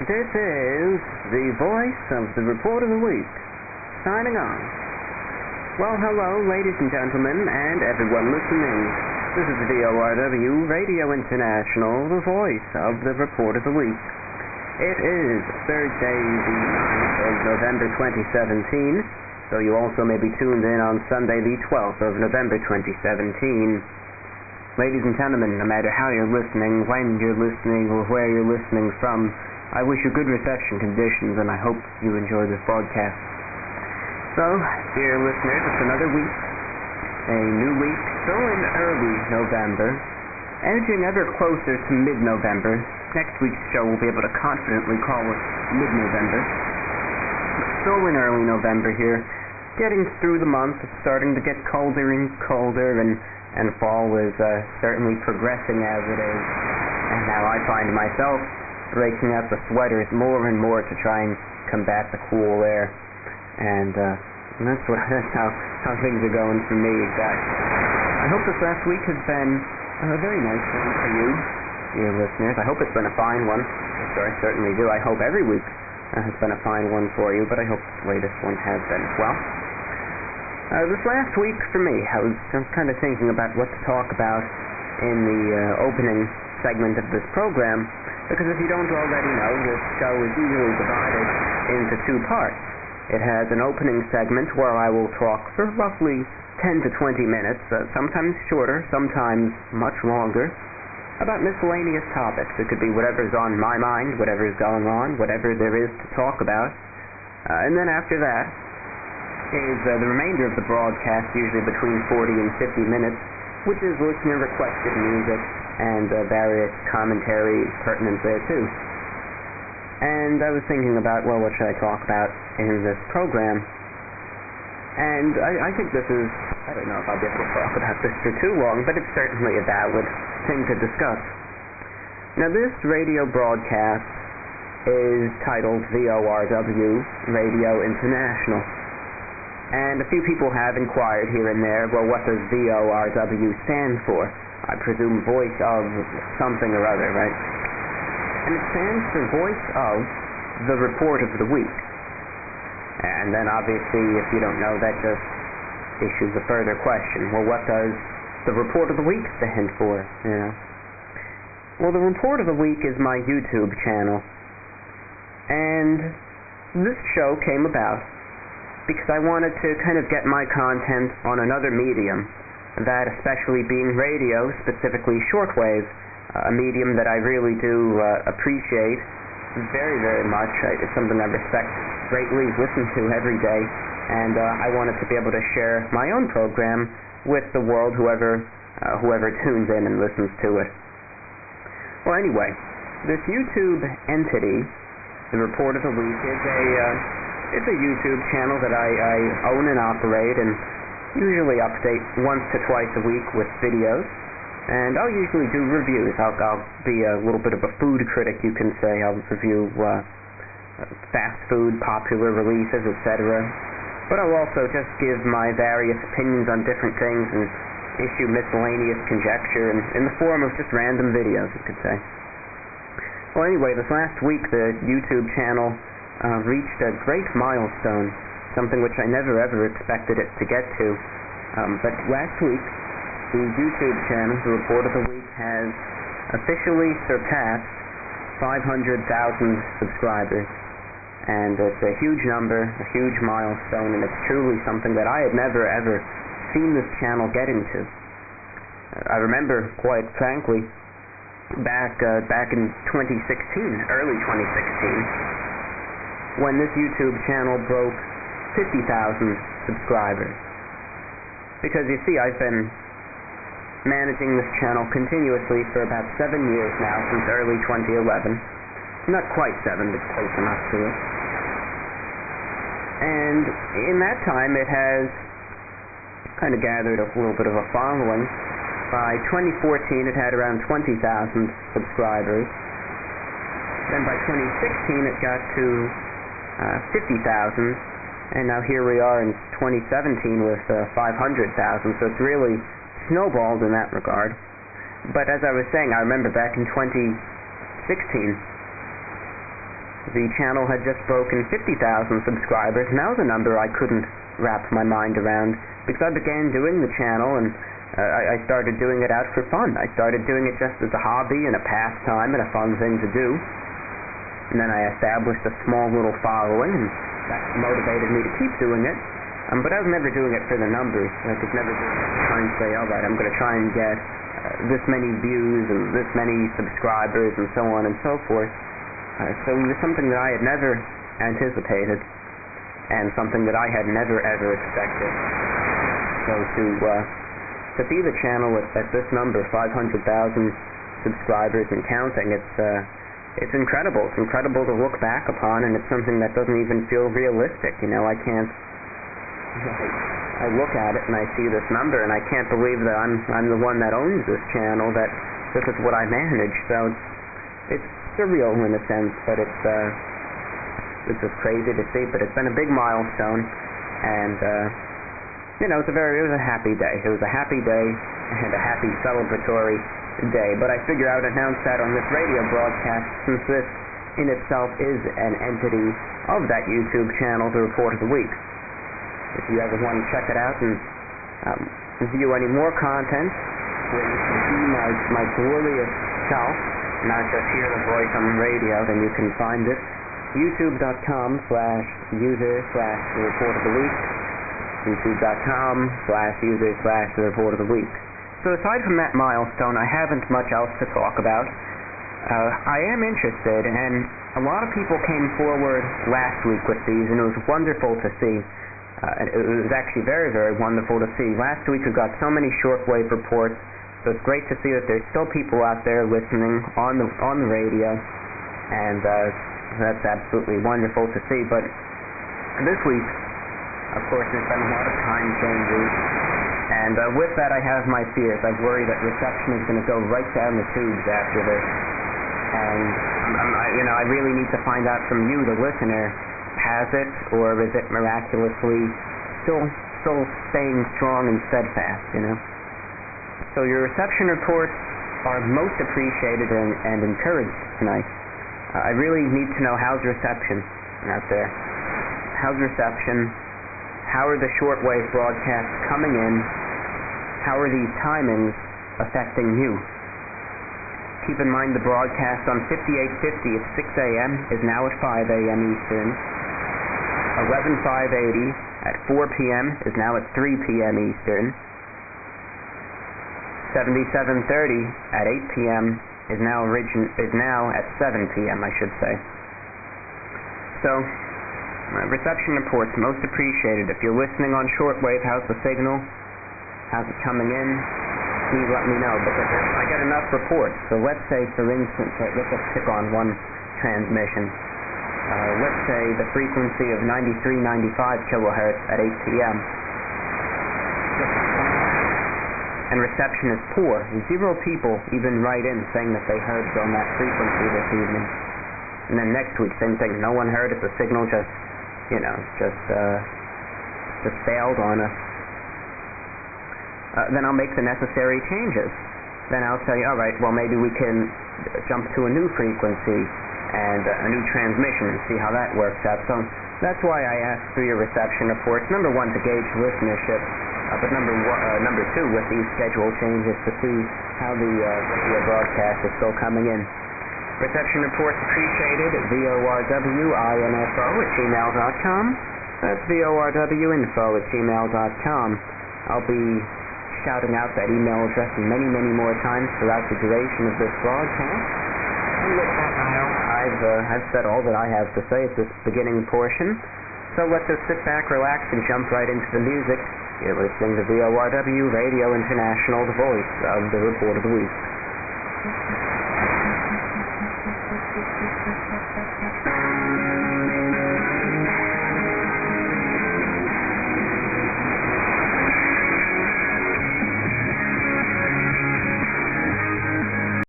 This is the voice of the Report of the Week, signing on. Well, hello, ladies and gentlemen, and everyone listening. This is VORW Radio International, the voice of the Report of the Week. It is Thursday, the 9th of November 2017, so you also may be tuned in on Sunday, the 12th of November 2017. Ladies and gentlemen, no matter how you're listening, when you're listening, or where you're listening from, I wish you good reception conditions, and I hope you enjoy this broadcast. So, dear listeners, it's another week, a new week, still in early November, edging ever closer to mid-November. Next week's show will be able to confidently call it mid-November. Still in early November here, getting through the month. It's starting to get colder and colder, and fall is certainly progressing as it is. And now I find myself breaking out the sweaters more and more to try and combat the cool air. And that's how things are going for me, exactly. I hope this last week has been a very nice one for you, dear listeners. I hope it's been a fine one. I certainly do. I hope every week has been a fine one for you, but I hope this latest one has been as well. This last week for me, I was kind of thinking about what to talk about in the opening segment of this program, because if you don't already know, this show is usually divided into two parts. It has an opening segment where I will talk for roughly 10 to 20 minutes, sometimes shorter, sometimes much longer, about miscellaneous topics. It could be whatever's on my mind, whatever's going on, whatever there is to talk about. And then after that is the remainder of the broadcast, usually between 40 and 50 minutes, which is listener-requested music and various commentary pertinent there, too. And I was thinking about, well, what should I talk about in this program? And I think this is, I don't know if I'll be able to talk about this for too long, but it's certainly a valid thing to discuss. Now, this radio broadcast is titled VORW Radio International. And a few people have inquired here and there, well, what does VORW stand for? I presume voice of something or other, right? And it stands for Voice of the Report of the Week. And then obviously, if you don't know, that just issues a further question. Well, what does the Report of the Week stand for? You know? Well, the Report of the Week is my YouTube channel. And this show came about because I wanted to kind of get my content on another medium, that especially being radio, specifically shortwave, a medium that I really do appreciate very, very much. It's something I respect greatly, listen to every day, and I wanted to be able to share my own program with the world, whoever tunes in and listens to it. Well, anyway, this YouTube entity, the Report of the Week, it's a YouTube channel that I own and operate, and usually update once to twice a week with videos. And I'll usually do reviews. I'll be a little bit of a food critic, you can say. I'll review fast food, popular releases, etc. But I'll also just give my various opinions on different things and issue miscellaneous conjecture in the form of just random videos, you could say. Well, anyway, this last week the YouTube channel reached a great milestone, something which I never ever expected it to get to. But last week, the YouTube channel, the Report of the Week, has officially surpassed 500,000 subscribers. And it's a huge number, a huge milestone, and it's truly something that I had never ever seen this channel getting to. I remember, quite frankly, back in 2016, early 2016, when this YouTube channel broke 50,000 subscribers. Because you see, I've been managing this channel continuously for about 7 years now, since early 2011. Not quite 7, but close enough to it. And in that time, it has kind of gathered a little bit of a following. By 2014, it had around 20,000 subscribers. Then by 2016, it got to 50,000, and now here we are in 2017 with 500,000, so it's really snowballed in that regard. But as I was saying, I remember back in 2016, The channel had just broken 50,000 subscribers, and that was a number I couldn't wrap my mind around, because I began doing the channel, and I started doing it out for fun. I started doing it just as a hobby and a pastime and a fun thing to do. And then I established a small little following, and that motivated me to keep doing it. But I was never doing it for the numbers. I was never trying to say, all right, I'm going to try and get this many views and this many subscribers and so on and so forth. So it was something that I had never anticipated and something that I had never ever expected. So to see the channel at this number, 500,000 subscribers and counting, it's incredible. It's incredible to look back upon, and it's something that doesn't even feel realistic. I look at it and I see this number, and I can't believe that I'm the one that owns this channel, that this is what I manage. So it's surreal in a sense, but it's just crazy to see. But it's been a big milestone, and it was a happy day. It was a happy day and a happy celebratory day. But I figure I would announce that on this radio broadcast, since this in itself is an entity of that YouTube channel, the Report of the Week. If you ever want to check it out and view any more content, where you can see my glorious self, not just hear the voice on the radio, then you can find it youtube.com/user/the Report of the Week, youtube.com/user/the Report of the Week. So aside from that milestone, I haven't much else to talk about. I am interested, and a lot of people came forward last week with these, and it was wonderful to see. It was actually very, very wonderful to see. Last week we got so many shortwave reports, so it's great to see that there's still people out there listening on the radio, and that's absolutely wonderful to see. But this week, of course, there's been a lot of time changes, and with that I have my fears. I worry that reception is going to go right down the tubes after this, and I really need to find out from you, the listener. Has it, or is it miraculously still staying strong and steadfast, So your reception reports are most appreciated and encouraged tonight. I really need to know, how's reception out there? How's reception? How are the shortwave broadcasts coming in? How are these timings affecting you? Keep in mind the broadcast on 5850 at 6 a.m. is now at 5 a.m. Eastern. 11580 at 4 p.m. is now at 3 p.m. Eastern. 7730 at 8 p.m. is now at 7 p.m. I should say. So, reception reports most appreciated. If you're listening on shortwave, how's the signal? How's it coming in? Please let me know, because I get enough reports. So let's say, for instance, let's just pick on one transmission. Let's say the frequency of 93.95 kilohertz at 8 p.m. and reception is poor. 0 people even write in saying that they heard it on that frequency this evening. And then next week, same thing. No one heard it. The signal just failed on us. Then I'll make the necessary changes. Then I'll tell you, all right, well, maybe we can jump to a new frequency and a new transmission and see how that works out. So that's why I asked for your reception reports. Number one, to gauge listenership, but number two, with these schedule changes, to see how the radio broadcast is still coming in. Reception reports appreciated at vorwinfo@gmail.com. That's vorwinfo@gmail.com. I'll be shouting out that email address many, many more times throughout the duration of this broadcast. And with that, I've said all that I have to say at this beginning portion. So let's just sit back, relax, and jump right into the music. You're listening to VORW Radio International, the voice of the Report of the Week.